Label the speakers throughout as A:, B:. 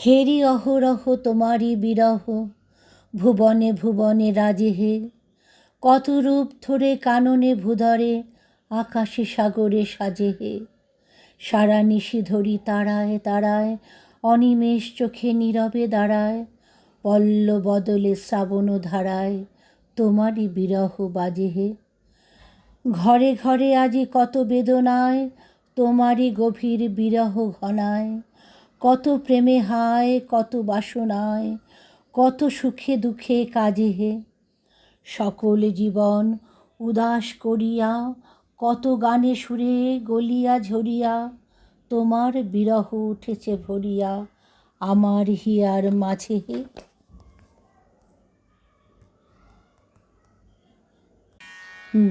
A: হেরি অহরহ তোমারই বিরহ, ভুবনে ভুবনে রাজে হে। কত রূপ ধরে কাননে ভূধরে, আকাশে সাগরে সাজে হে। সারা নিশি ধরি তারায় তারায়, অনিমেষ চোখে নীরবে দাঁড়ায়। পল্ল বদলে শ্রাবণ ধারায়, তোমারই বিরহ বাজে হে। ঘরে ঘরে আজি কত বেদনায়, তোমারই গভীর বিরহ ঘনায়। কত প্রেমে হায়, কত বাসনায়, কত সুখে দুঃখে কাজে হে। সকল জীবন উদাস করিয়া, কত গানে সুরে গলিয়া ঝরিয়া, তোমার বিরহ উঠেছে ভরিয়া আমার হিয়ার মাঝে হে।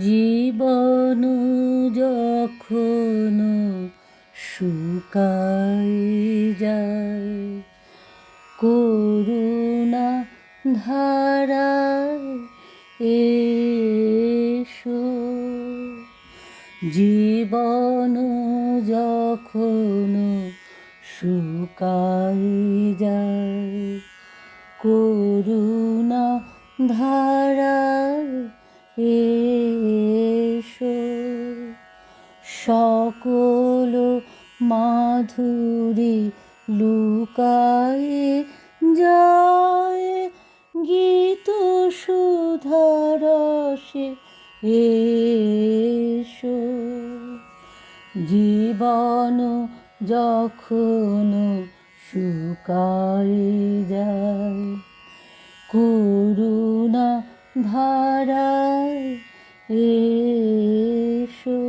A: জীবন যখন শুকায় যায়, করুণা ধারায় এসো। জীবন যখন শুকায় যায়, করুণা ধারায় এসো। সকল মাধুরী লুকায়ে যায়, গীত সুধারসে এসো। জীবন যখন শুকায় যায়, করুণা ধারায় এসো।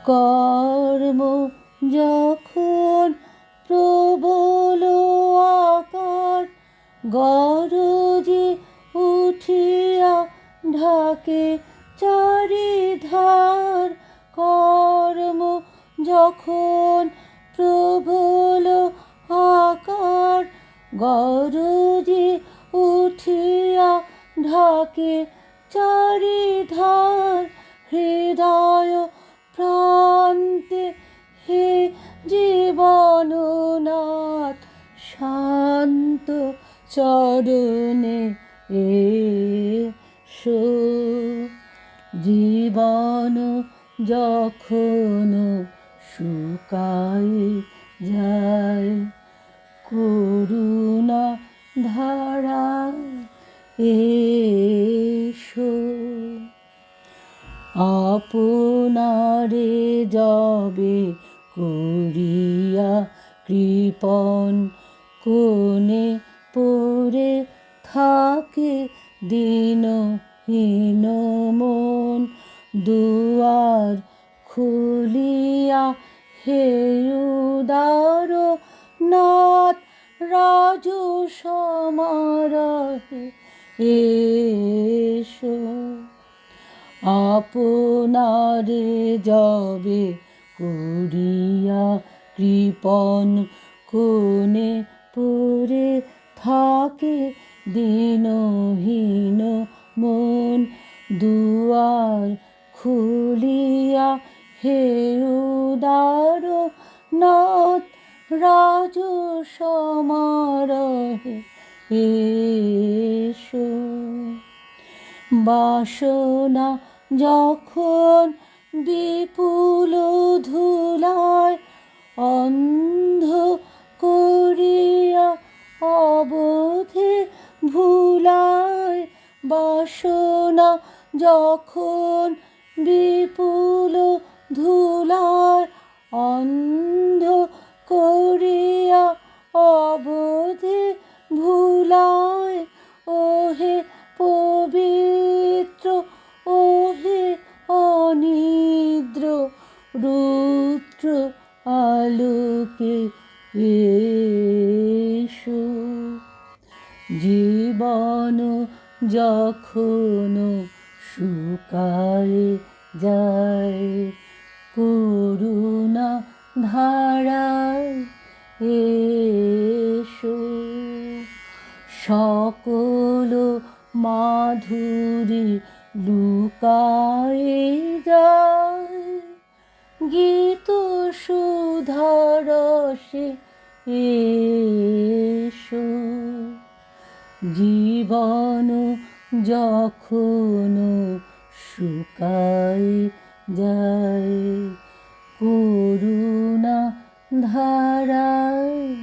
A: কর্ম যখন প্রবল আকার গরজে উঠিয়া ঢাকে চারিধার। কর্ম যখন প্রবল আকার গরজে উঠিয়া ঢাকে চারিধার। হৃদয় প্রান্তে হে জীবননাথ, শান্ত চরণে এসো। জীবন যখন শুকায় যায়, করুণা ধারায় এসো। আপনারে যবে করিয়া কৃপণ, কোণে পড়ে থাকে দীনহীন মন। দুয়ার খুলিয়া হে উদার নাথ, রাজ সমারোহে এসো। আপনারে যবে করিয়া কৃপণ, কোণে পড়ে থাকে দীনহীন মন। দুয়ার খুলিয়া হে উদার নাথ, রাজ সমারোহে এসো। বাসনা যখন বিপুল ধুলায় অন্ধ করিয়া অবধি ভুলায়। বাসনা যখন বিপুল ধুলায় অন্ধ করিয়া অবধি ভুলায়। ওহে পবিত্র, ওহে অনিদ্র, রুদ্র আলোকে এসো। জীবন যখন শুকায় যায়, করুণা ধারায় এসো। সকল মাধুরী লুকায়ে যায়, গীত সুধারসে এসো। জীবন যখন শুকায় যায় করুণা ধারায়